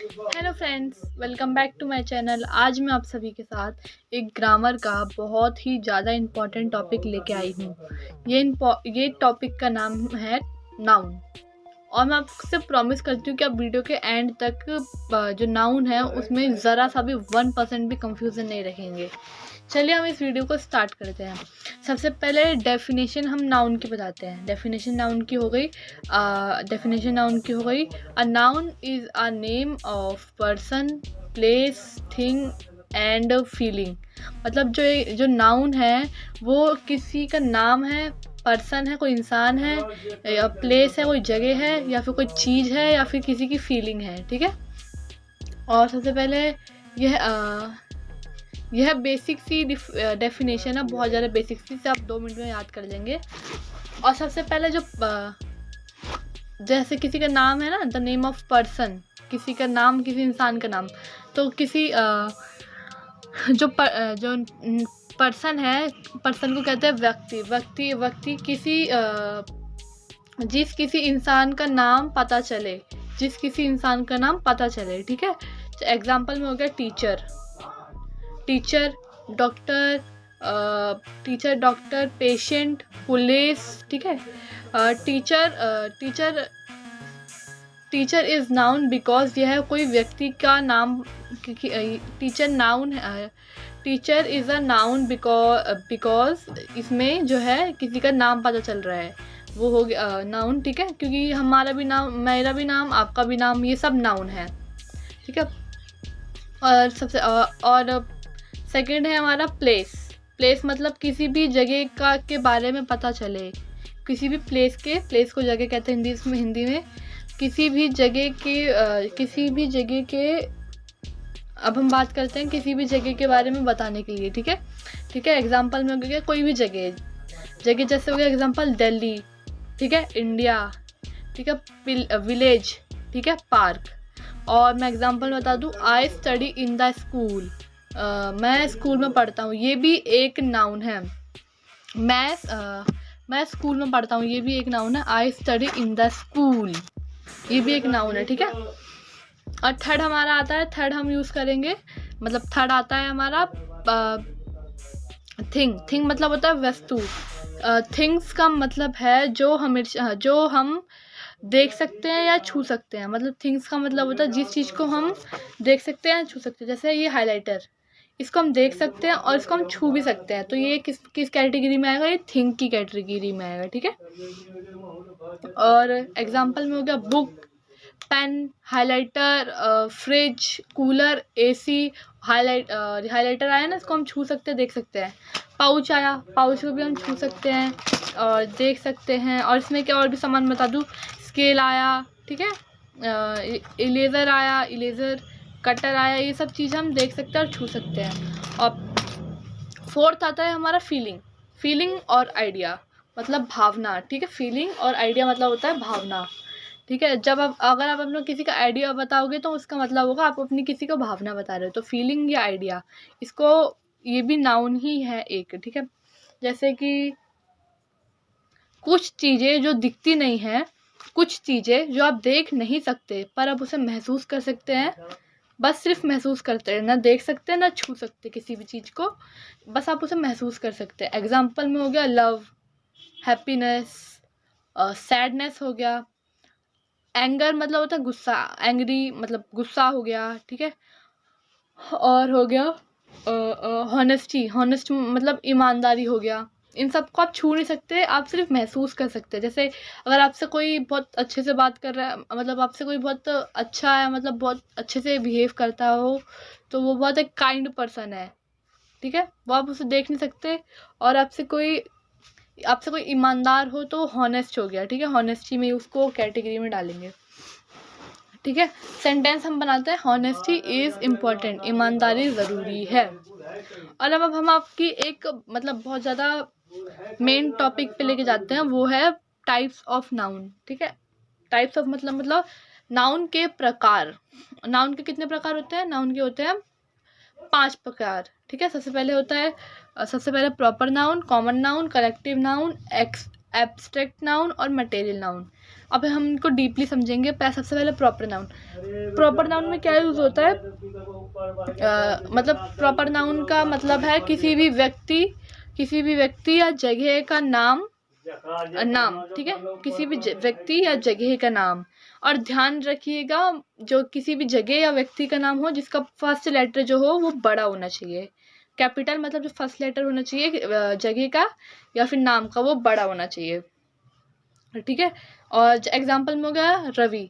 Hello friends, welcome back to my channel. आज मैं आप सभी के साथ एक ग्रामर का बहुत ही ज़्यादा इम्पोर्टेंट टॉपिक लेके आई हूँ। ये टॉपिक का नाम है नाउन। और मैं आपसे प्रॉमिस करती हूँ कि आप वीडियो के एंड तक जो नाउन है उसमें ज़रा सा भी 1% भी कंफ्यूजन नहीं रखेंगे। चलिए हम इस वीडियो को स्टार्ट करते हैं। सबसे पहले डेफिनेशन हम नाउन की बताते हैं। डेफिनेशन नाउन की हो गई। A noun is a name of person, place, thing and feeling. मतलब जो नाउन है वो किसी का नाम है, पर्सन है, कोई इंसान है, या प्लेस है, कोई जगह है, या फिर कोई चीज़ है, या फिर किसी की फीलिंग है। ठीक है। और सबसे पहले यह यह बेसिक सी डेफिनेशन है, बहुत ज़्यादा बेसिक सी, से आप 2 मिनट में याद कर लेंगे। और सबसे पहले जैसे किसी का नाम है ना, द नेम ऑफ पर्सन, किसी का नाम, किसी इंसान का नाम, तो किसी जो पर्सन है, पर्सन को कहते हैं व्यक्ति किसी किसी इंसान का नाम पता चले, किसी इंसान का नाम पता चले। ठीक है। एग्जाम्पल में हो गया टीचर, डॉक्टर, पेशेंट, पुलिस। ठीक है। टीचर इज़ नाउन बिकॉज यह कोई व्यक्ति का नाम। टीचर नाउन है। Teacher is a noun because इसमें जो है किसी का नाम पता चल रहा है, वो हो गया नाउन। ठीक है। क्योंकि हमारा भी नाम, मेरा भी नाम, आपका भी नाम, ये सब नाउन है। ठीक है। और सेकंड है हमारा प्लेस मतलब किसी भी जगह का के बारे में पता चले। किसी भी प्लेस को जगह कहते हैं हिंदी में। किसी भी जगह के अब हम बात करते हैं किसी भी जगह के बारे में बताने के लिए। ठीक है। एग्जाम्पल में हो गया कोई भी जगह जैसे हो गया एग्जाम्पल दिल्ली। ठीक है। इंडिया। ठीक है। विलेज। ठीक है। पार्क। और मैं एग्जाम्पल बता दूँ, I study in the school. मैं स्कूल में पढ़ता हूँ, ये भी एक नाउन है। मैं स्कूल में पढ़ता हूँ, ये भी एक नाउन है। I study in the school, ये भी एक नाउन है। ठीक है। और थर्ड हमारा आता है, थर्ड हम यूज़ करेंगे, मतलब थर्ड आता है हमारा थिंग मतलब होता है वस्तु। थिंग्स का मतलब है जो हम देख सकते हैं या छू सकते हैं। मतलब थिंग्स का मतलब होता है जिस चीज़ को हम देख सकते हैं, छू सकते हैं। जैसे ये हाइलाइटर, इसको हम देख सकते हैं और इसको हम छू भी सकते हैं, तो ये किस कैटेगरी में आएगा? ये थिंग की कैटेगरी में आएगा। ठीक है। और एग्जाम्पल में हो गया book, pen, highlighter, fridge, cooler, AC. Highlighter आया ना, इसको हम छू सकते हैं, देख सकते हैं। पाउच आया, पाउच को भी हम छू सकते हैं और देख सकते हैं। और इसमें क्या और भी सामान बता दूँ, स्केल आया। ठीक है। इलेज़र आया, कटर आया, ये सब चीज़ हम देख सकते हैं और छू सकते हैं। और फोर्थ आता है हमारा फीलिंग और आइडिया, मतलब भावना। ठीक है। फीलिंग और आइडिया मतलब होता है भावना। ठीक है। अगर आप अपना किसी का आइडिया बताओगे तो उसका मतलब होगा आप अपनी किसी को भावना बता रहे हो। तो फीलिंग या आइडिया, ये भी नाउन ही है एक। ठीक है। जैसे कि कुछ चीज़ें जो दिखती नहीं है, कुछ चीज़ें जो आप देख नहीं सकते पर आप उसे महसूस कर सकते हैं। बस सिर्फ महसूस करते हैं, ना देख सकते ना छू सकते किसी भी चीज़ को, बस आप उसे महसूस कर सकते हैं। एग्जाम्पल में हो गया लव, हैप्पीनेस, सैडनेस हो गया। एंगर मतलब होता है गुस्सा, एंग्री मतलब गुस्सा हो गया। ठीक है। और हो गया हॉनेस्ट मतलब ईमानदारी हो गया। इन सब को आप छू नहीं सकते, आप सिर्फ महसूस कर सकते हैं। जैसे अगर आपसे कोई बहुत अच्छे से बात कर रहा है, मतलब आपसे कोई बहुत अच्छा है, मतलब बहुत अच्छे से बिहेव करता हो, तो वो बहुत एक काइंड पर्सन है। ठीक है। वो आप उसे देख नहीं सकते। और आपसे कोई ईमानदार हो तो हॉनेस्ट हो गया। ठीक है। हॉनेस्टी में उसको कैटेगरी में डालेंगे। ठीक है। सेंटेंस हम बनाते हैं, हॉनेस्टी इज इम्पॉर्टेंट, ईमानदारी ज़रूरी है। और अब हम आपकी एक मतलब बहुत ज़्यादा मेन टॉपिक पे लेके जाते हैं, वो है टाइप्स ऑफ नाउन। ठीक है। टाइप्स ऑफ मतलब नाउन के प्रकार। नाउन के कितने प्रकार होते हैं? नाउन के होते हैं 5 प्रकार। ठीक है। सबसे पहले proper noun, common noun, collective noun, abstract noun और मटेरियल नाउन। अब हम इनको डीपली समझेंगे। सबसे पहले प्रॉपर नाउन। प्रॉपर नाउन में क्या यूज़ होता है? मतलब प्रॉपर नाउन का मतलब है किसी भी व्यक्ति या जगह का नाम, ठीक है, किसी भी व्यक्ति या जगह का नाम। और ध्यान रखिएगा, जो किसी भी जगह या व्यक्ति का नाम हो जिसका फर्स्ट लेटर जो हो वो बड़ा होना चाहिए। कैपिटल मतलब जो फर्स्ट लेटर होना चाहिए जगह का या फिर नाम का, वो बड़ा होना चाहिए, ठीक है। और एग्जाम्पल में हो गया रवि,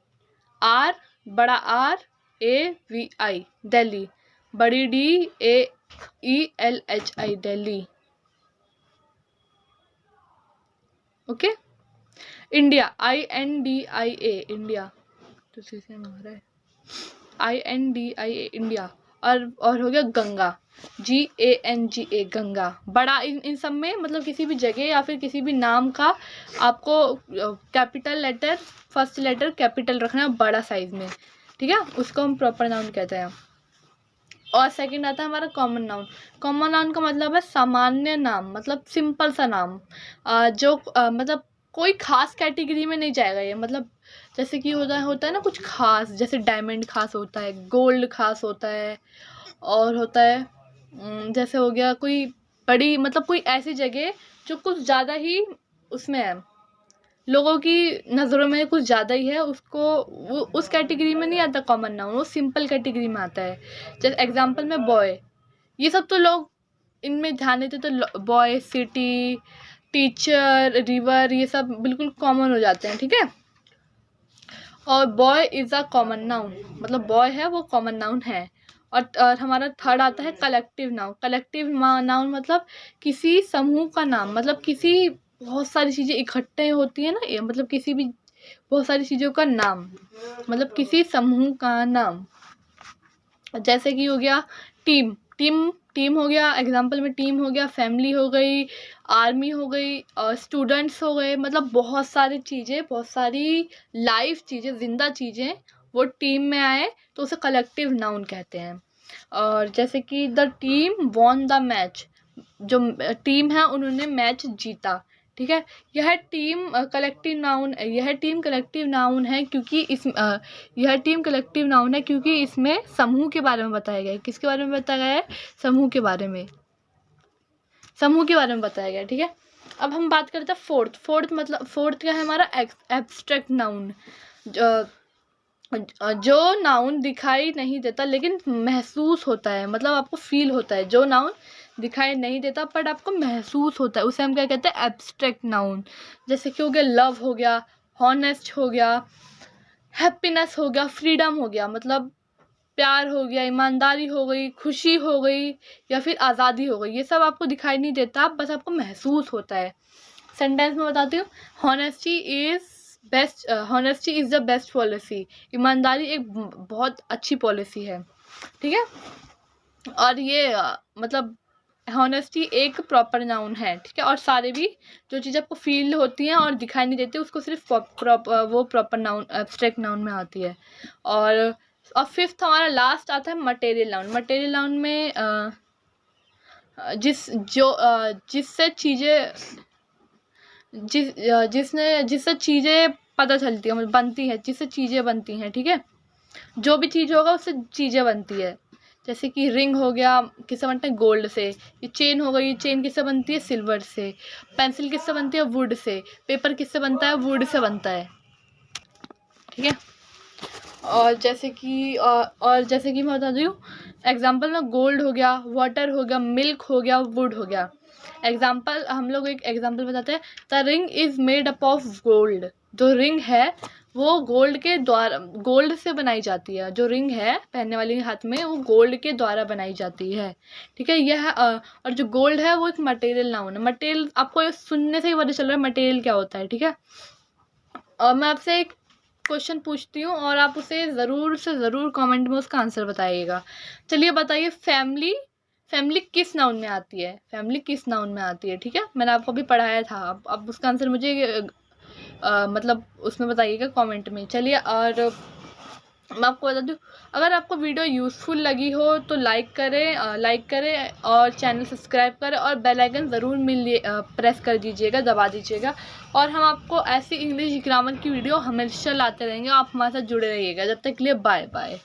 आर, बड़ा आर, ए वी आई, दिल्ली, बड़ी D, A E L H I, Delhi, okay. India, I N D I A, India, तो सीधे हमारा है I N D I A, India. और हो गया गंगा, जी ए एन जी ए, गंगा, बड़ा। इन सब में मतलब किसी भी जगह या फिर किसी भी नाम का आपको capital letter, first letter capital रखना है, बड़ा साइज में, ठीक है, उसको हम प्रॉपर नाउन कहते हैं। और सेकंड आता है हमारा कॉमन नाउन। कॉमन नाउन का मतलब है सामान्य नाम, मतलब सिंपल सा नाम, जो मतलब कोई खास कैटेगरी में नहीं जाएगा ये। मतलब जैसे कि होता है ना कुछ खास, जैसे डायमंड खास होता है, गोल्ड खास होता है, और होता है जैसे हो गया कोई बड़ी, मतलब कोई ऐसी जगह जो कुछ ज़्यादा ही उसमें है, लोगों की नज़रों में कुछ ज़्यादा ही है, उसको वो उस कैटेगरी में नहीं आता कॉमन नाउन, वो सिंपल कैटेगरी में आता है। जैसे एग्जांपल में बॉय, ये सब तो लोग इनमें ध्यान देते तो बॉय, सिटी, टीचर, रिवर, ये सब बिल्कुल कॉमन हो जाते हैं, ठीक है। और boy is a common noun, मतलब बॉय है वो कॉमन नाउन है। और हमारा थर्ड आता है कलेक्टिव नाउन। कलेक्टिव नाउन मतलब किसी समूह का नाम, मतलब किसी बहुत सारी चीज़ें इकट्ठे होती है ना, ये मतलब किसी भी बहुत सारी चीज़ों का नाम, मतलब किसी समूह का नाम। जैसे कि हो गया टीम, टीम हो गया, एग्जाम्पल में टीम हो गया, फैमिली हो गई, आर्मी हो गई, और स्टूडेंट्स हो गए, मतलब बहुत सारी चीज़ें, बहुत सारी लाइव चीज़ें, जिंदा चीज़ें वो टीम में आए तो उसे कलेक्टिव नाउन कहते हैं। और जैसे कि the team won the match, जो टीम है उन्होंने मैच जीता, ठीक है। यह टीम कलेक्टिव नाउन है क्योंकि यह टीम कलेक्टिव नाउन है क्योंकि इसमें समूह के बारे में बताया गया है। किसके बारे में बताया गया है? समूह के बारे में बताया गया है, ठीक है। अब हम बात करते हैं फोर्थ मतलब फोर्थ क्या है हमारा? Abstract noun. जो नाउन दिखाई नहीं देता लेकिन महसूस होता है, मतलब आपको फील होता है। जो नाउन दिखाई नहीं देता बट आपको महसूस होता है, उसे हम क्या कहते हैं? Abstract noun. जैसे कि हो गया लव हो गया, हॉनेस्ट हो गया, हैप्पीनेस हो गया, फ्रीडम हो गया, मतलब प्यार हो गया, ईमानदारी हो गई, खुशी हो गई, या फिर आज़ादी हो गई। ये सब आपको दिखाई नहीं देता, बस आपको महसूस होता है। सेंटेंस में बताती हूँ, honesty is the best policy. ईमानदारी एक बहुत अच्छी पॉलिसी है, ठीक है। और ये मतलब हॉनेस्टी एक प्रॉपर नाउन है, ठीक है। और सारे भी जो चीज़ आपको फील होती हैं और दिखाई नहीं देती, उसको सिर्फ वो प्रॉपर नाउन, एब्स्ट्रैक्ट नाउन में आती है। और फिफ्थ हमारा लास्ट आता है मटेरियल नाउन। मटेरियल नाउन में जिससे चीज़ें जिससे चीज़ें पता चलती है, मतलब बनती है, जिससे चीज़ें बनती हैं, ठीक है। जो भी चीज़ होगा उससे चीज़ें बनती है। जैसे कि रिंग हो गया, किससे बनता है? गोल्ड से। ये चेन हो गई, चेन किससे बनती है? सिल्वर से। पेंसिल किससे बनती है? Would say. पेपर किससे बनता है? वुड से बनता है, ठीक है। और जैसे कि मैं बता दूँ, एग्जाम्पल में गोल्ड हो गया, वाटर हो गया, मिल्क हो गया, वुड हो गया। एग्जाम्पल हम लोग एक एग्जाम्पल बताते हैं, the ring is made up of gold. जो रिंग है वो गोल्ड से बनाई जाती है। जो रिंग है पहनने वाली हाथ में, वो गोल्ड के द्वारा बनाई जाती है, ठीक है। यह और जो गोल्ड है वो एक मटेरियल नाउन है। मटेरियल आपको सुनने से ही पता चल रहा है मटेरियल क्या होता है, ठीक है। और मैं आपसे एक क्वेश्चन पूछती हूँ और आप उसे ज़रूर से ज़रूर कमेंट में उसका आंसर बताइएगा। चलिए बताइए, फैमिली किस नाउन में आती है? फैमिली किस नाउन में आती है, ठीक है। मैंने आपको अभी पढ़ाया था, अब उसका आंसर मुझे मतलब उसमें बताइएगा कमेंट में। चलिए, और मैं आपको बता दूँ, अगर आपको वीडियो यूज़फुल लगी हो तो लाइक करें और चैनल सब्सक्राइब करें और बेल आइकन ज़रूर प्रेस कर दीजिएगा, दबा दीजिएगा। और हम आपको ऐसी इंग्लिश ग्रामर की वीडियो हमेशा लाते रहेंगे। आप हमारे साथ जुड़े रहिएगा। जब तक के लिए बाय बाय।